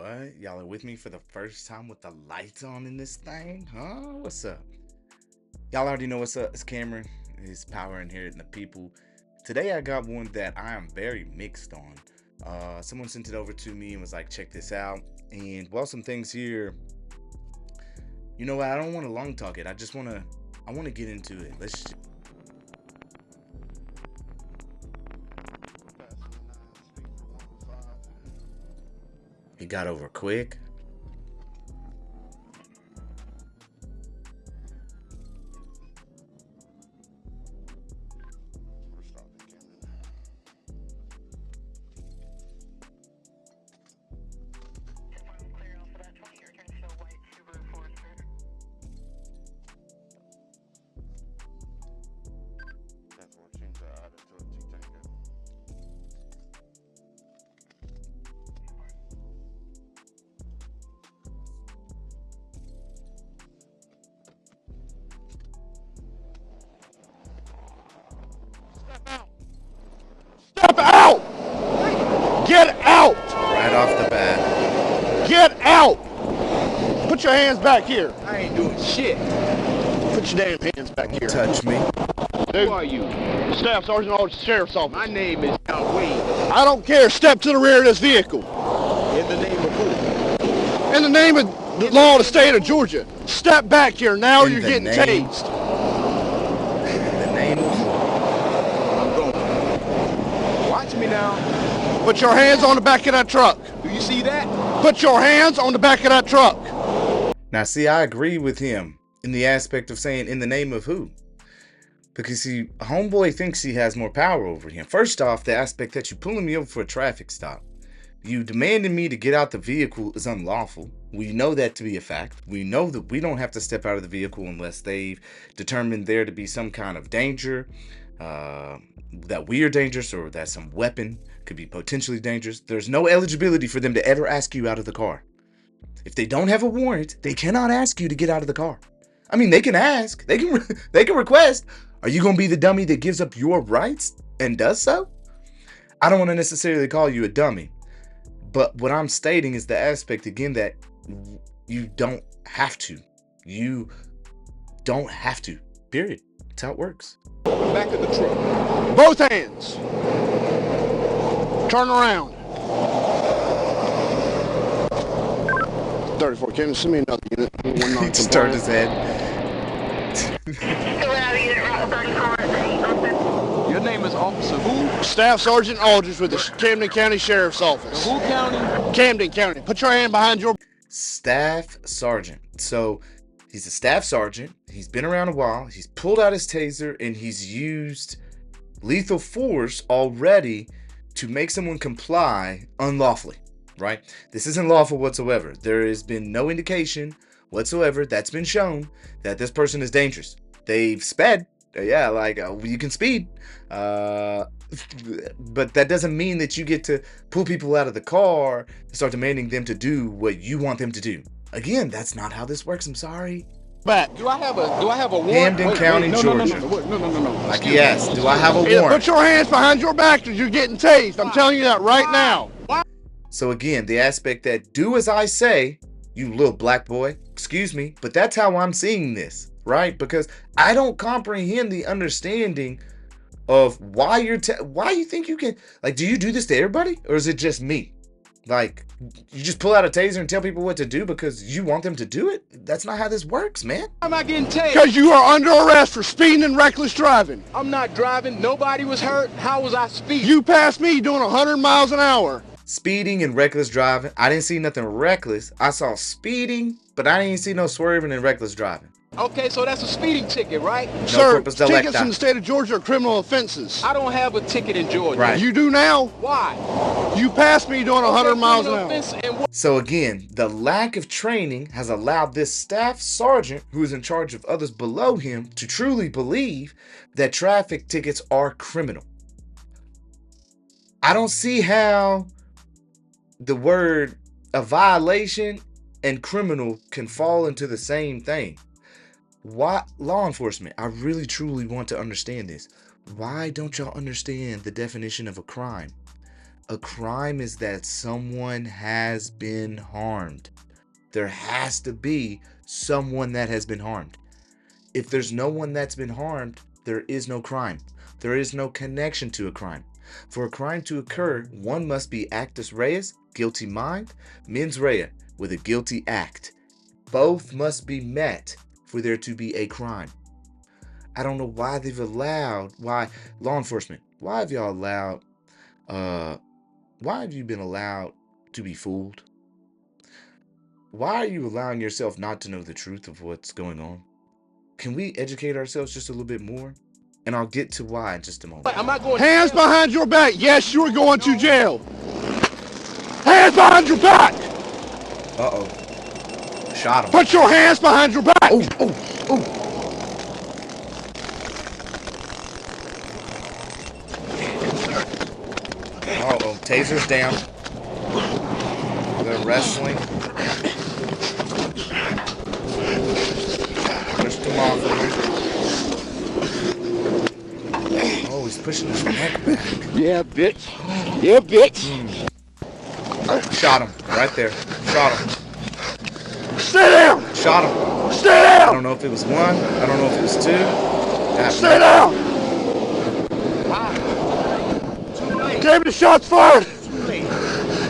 What? Y'all are with me for the first time with the lights on in this thing? Huh? What's up? Y'all already know what's up. It's Cameron. It's Power Inheriting the People. Today I got one that I am very mixed on. Someone sent it over to me and was like, check this out. And while some things here, you know what? I don't want to long talk it. I want to get into it. It got over quick. Step out! Get out! Right off the bat. Get out! Put your hands back here. I ain't doing shit. Put your damn hands back here. Touch me. Dude, Who are you? Staff Sergeant of the Sheriff's Office. My name is John Wade. I don't care. Step to the rear of this vehicle. In the name of who? In the name of the law of the state of Georgia. Step back here now or In you're the getting name- tased. The name of I'm going. Watch me now. Put your hands on the back of that truck. Do you see that? Put your hands on the back of that truck. Now, see, I agree with him in the aspect of saying in the name of who? Because, see, homeboy thinks he has more power over him. First off, the aspect that you pulling me over for a traffic stop. You demanding me to get out the vehicle is unlawful. We know that to be a fact. We know that we don't have to step out of the vehicle unless they've determined there to be some kind of danger, that we are dangerous or that some weapon could be potentially dangerous. There's no eligibility for them to ever ask you out of the car. If they don't have a warrant, they cannot ask you to get out of the car. I mean, they can ask, they can request. Are you going to be the dummy that gives up your rights and does so? I don't want to necessarily call you a dummy, but what I'm stating is the aspect again that you don't have to. You don't have to. Period. That's how it works. Back of the truck. Both hands. Turn around. 34. Can you send me another unit? He just turned his head. Your name is Officer who? Staff Sergeant Aldridge with the Camden County Sheriff's Office. Who county? Camden County. Put your hand behind your... Staff sergeant. So he's a staff sergeant. He's been around a while. He's pulled out his taser and he's used lethal force already to make someone comply unlawfully, right? This isn't lawful whatsoever. There has been no indication whatsoever that's been shown that this person is dangerous. They've sped. Yeah, like you can speed. But that doesn't mean that you get to pull people out of the car and start demanding them to do what you want them to do. Again, that's not how this works. I'm sorry. back. Do I have a warrant? Camden County, no, Georgia. No. Like Excuse he asked, do I have a Either warrant? put your hands behind your back or you're getting tased. I'm telling you that right now. So again, the aspect that do as I say, you little black boy, excuse me, but that's how I'm seeing this, right? Because I don't comprehend the understanding of why why you think you can, like, do you do this to everybody or is it just me? Like, you just pull out a taser and tell people what to do because you want them to do it? That's not how this works, man. Why am I getting tased? Because you are under arrest for speeding and reckless driving. I'm not driving. Nobody was hurt. How was I speeding? You passed me doing 100 miles an hour. Speeding and reckless driving. I didn't see nothing reckless. I saw speeding, but I didn't see no swerving and reckless driving. Okay, so that's a speeding ticket, right? Sir, corpus delicti. tickets in the state of Georgia are criminal offenses. I don't have a ticket in Georgia. Right. You do now. Why? You passed me doing 100 miles an Criminal hour. offense and what? So again, the lack of training has allowed this staff sergeant who is in charge of others below him to truly believe that traffic tickets are criminal. I don't see how the word a violation and criminal can fall into the same thing. Why, law enforcement, I really truly want to understand this. Why don't y'all understand the definition of a crime? A crime is that someone has been harmed. There has to be someone that has been harmed. If there's no one that's been harmed, there is no crime. There is no connection to a crime. For a crime to occur, one must be actus reus, guilty mind, mens rea, with a guilty act. Both must be met for there to be a crime. I don't know why law enforcement, why have y'all allowed, why have you been allowed to be fooled? Why are you allowing yourself not to know the truth of what's going on? Can we educate ourselves just a little bit more? And I'll get to why in just a moment. I'm not going. Hands behind your back. Yes, you're going to jail. Hands behind your back. Uh-oh. Shot him. Put your hands behind your back. Oh. Uh-oh. Taser's down. They're wrestling. Pushed him off of him. Oh, he's pushing his neck back. Yeah, bitch. Yeah, bitch. Shot him. Right there. Shot him. Stay down. Shot him. Stay I down. don't know if it was one. I don't know if it was two. Stay down. Camden, shots fired.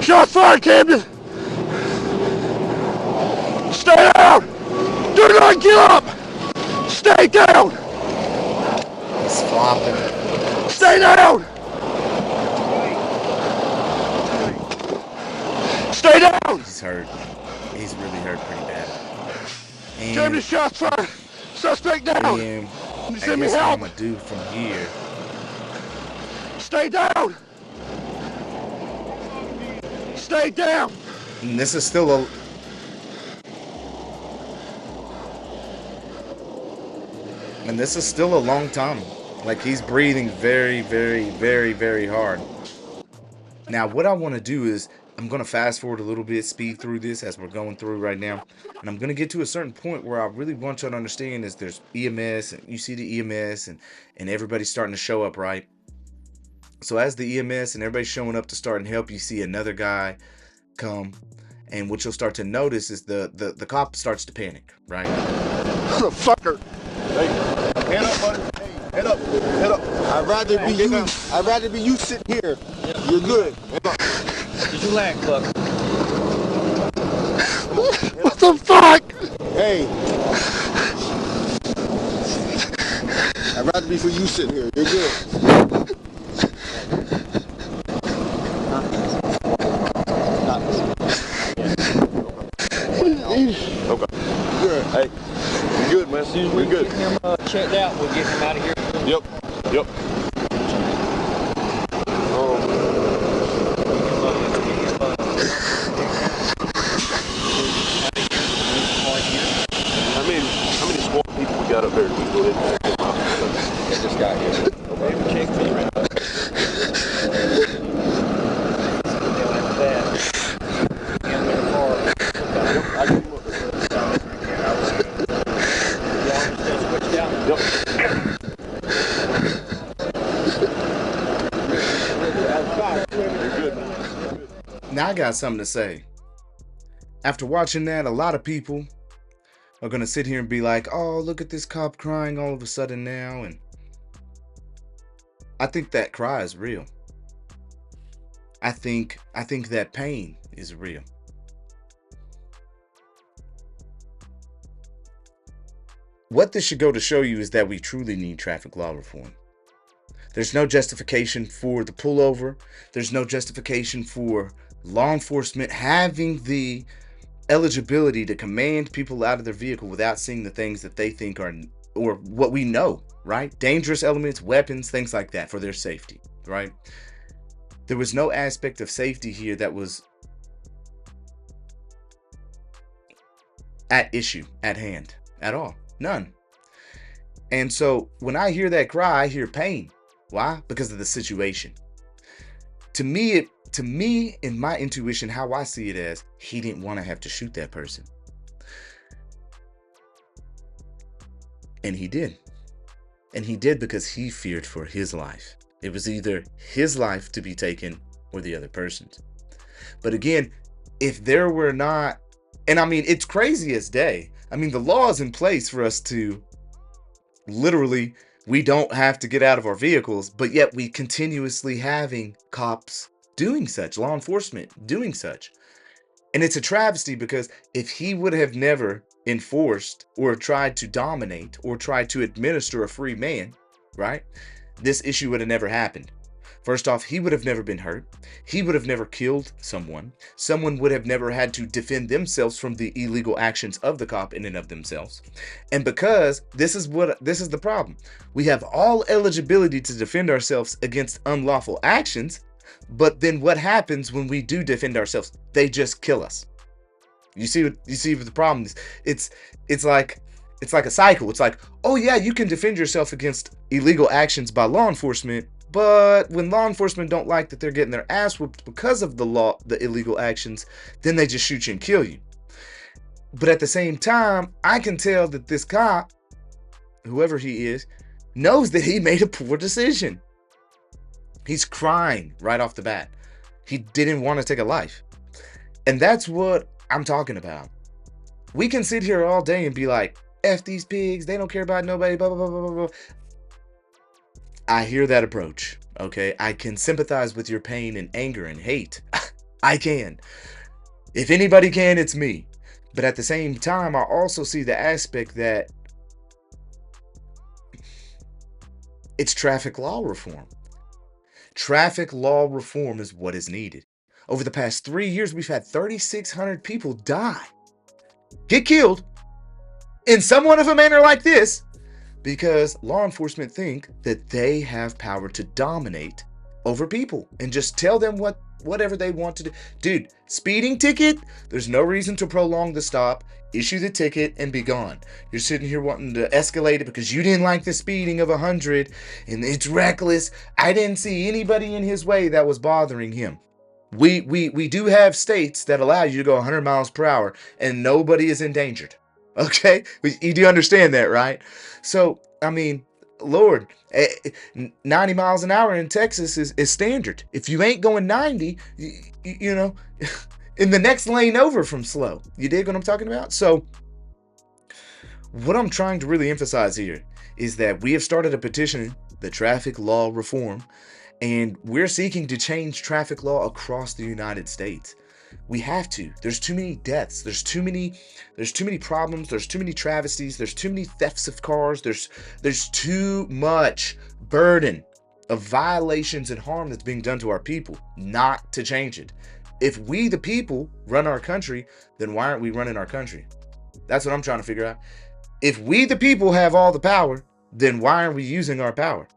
Shots fired, Camden. Stay down. Do not get up. Stay down. He's flopping. Stay down. Stay down. He's hurt. He's really hurt pretty bad. Camden, And shots fired. Suspect down. I You guess send me what I'm help. gonna do from here. Stay down. Stay down. And this is still a long time. Like, he's breathing very, very, very, very hard. Now, what I want to do is I'm going to fast forward a little bit, speed through this as we're going through right now. And I'm going to get to a certain point where I really want you to understand is there's EMS, and you see the EMS and everybody's starting to show up, right? So as the EMS and everybody's showing up to start and help, you see another guy come. And what you'll start to notice is the cop starts to panic, right? Motherfucker. Hey, head up, buddy. Hey, head up. Head up. I'd rather be you sitting here. You're good. Head up. Did you land, Cluck? What the fuck? Hey. I'd rather be for you sitting here. You're good. Okay. Good. Hey. You're good, man. As soon as We're we good. get him checked out, we'll get him out of here. Yep. Yep. How many small people we got up there? We go ahead and check them out. Get this guy here. Okay, we check me around. I can look. Yep. You're good, man. Now I got something to say. After watching that, a lot of people are going to sit here and be like, oh, look at this cop crying all of a sudden now. And I think that cry is real. I think that pain is real. What this should go to show you is that we truly need traffic law reform. There's no justification for the pullover. There's no justification for law enforcement having the eligibility to command people out of their vehicle without seeing the things that they think are, or what we know, right? Dangerous elements, weapons, things like that for their safety, right? There was no aspect of safety here that was at issue, at hand, at all. None. And so when I hear that cry, I hear pain. Why? Because of the situation. To me, in my intuition, how I see it as, he didn't want to have to shoot that person. And he did. And he did because he feared for his life. It was either his life to be taken or the other person's. But again, if there were not, and I mean, it's crazy as day. I mean, the law is in place for us to literally, we don't have to get out of our vehicles, but yet we continuously having cops doing such, law enforcement doing such. And it's a travesty, because if he would have never enforced or tried to dominate or tried to administer a free man, right, this issue would have never happened. First off, he would have never been hurt. He would have never killed someone. Someone would have never had to defend themselves from the illegal actions of the cop in and of themselves. And because this is the problem. We have all eligibility to defend ourselves against unlawful actions, but then what happens when we do defend ourselves? They just kill us. You see what the problem is? It's like a cycle. It's like, oh yeah, you can defend yourself against illegal actions by law enforcement, but when law enforcement don't like that they're getting their ass whooped because of the illegal actions, then they just shoot you and kill you. But at the same time, I can tell that this cop, whoever he is, knows that he made a poor decision. He's crying right off the bat. He didn't want to take a life. And that's what I'm talking about. We can sit here all day and be like, F these pigs, they don't care about nobody, blah, blah, blah, blah, blah. I hear that approach, okay? I can sympathize with your pain and anger and hate. I can. If anybody can, it's me. But at the same time, I also see the aspect that it's traffic law reform. Traffic law reform is what is needed. Over the past 3 years, we've had 3,600 people die, get killed in somewhat of a manner like this, because law enforcement think that they have power to dominate over people and just tell them whatever they want to do. Dude, speeding ticket, there's no reason to prolong the stop. Issue the ticket and be gone. You're sitting here wanting to escalate it because you didn't like the speeding of 100 and it's reckless. I didn't see anybody in his way that was bothering him. We do have states that allow you to go 100 miles per hour and nobody is endangered. Okay? You do understand that, right? So, I mean, Lord, 90 miles an hour in Texas is standard. If you ain't going 90, you know, in the next lane over from slow. You dig what I'm talking about? So, what I'm trying to really emphasize here is that we have started a petition, the traffic law reform, and we're seeking to change traffic law across the United States. We have to. There's too many deaths. There's too many problems. There's too many travesties. There's too many thefts of cars. There's too much burden of violations and harm that's being done to our people not to change it. If we, the people, run our country, then why aren't we running our country? That's what I'm trying to figure out. If we, the people, have all the power, then why aren't we using our power?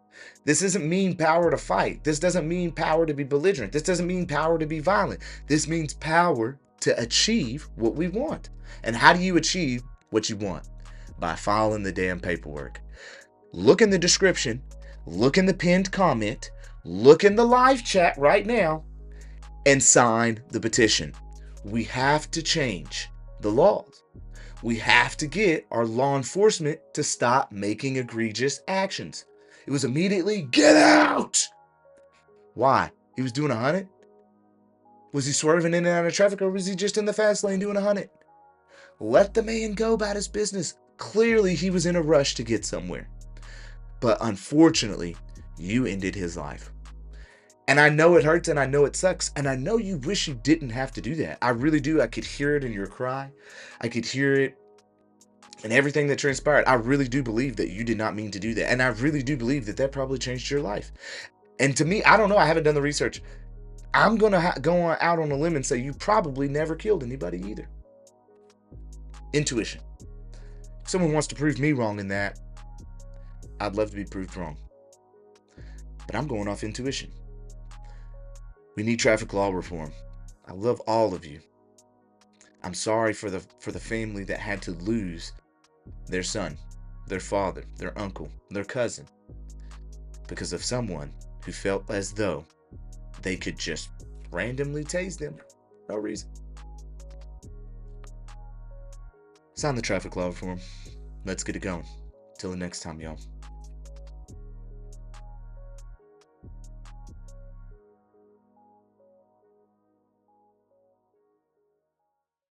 This doesn't mean power to fight. This doesn't mean power to be belligerent. This doesn't mean power to be violent. This means power to achieve what we want. And how do you achieve what you want? By following the damn paperwork. Look in the description. Look in the pinned comment. Look in the live chat right now and sign the petition. We have to change the laws. We have to get our law enforcement to stop making egregious actions. It was immediately, get out! Why? He was doing 100? Was he swerving in and out of traffic, or was he just in the fast lane doing 100? Let the man go about his business. Clearly, he was in a rush to get somewhere. But unfortunately, you ended his life. And I know it hurts, and I know it sucks, and I know you wish you didn't have to do that. I really do. I could hear it in your cry. I could hear it and everything that transpired. I really do believe that you did not mean to do that. And I really do believe that that probably changed your life. And to me, I don't know. I haven't done the research. I'm going to go out on a limb and say you probably never killed anybody either. Intuition. If someone wants to prove me wrong in that, I'd love to be proved wrong. But I'm going off intuition. We need traffic law reform. I love all of you. I'm sorry for the family that had to lose their son, their father, their uncle, their cousin, because of someone who felt as though they could just randomly tase them. No reason. Sign the traffic law reform. Let's get it going. Till the next time, y'all.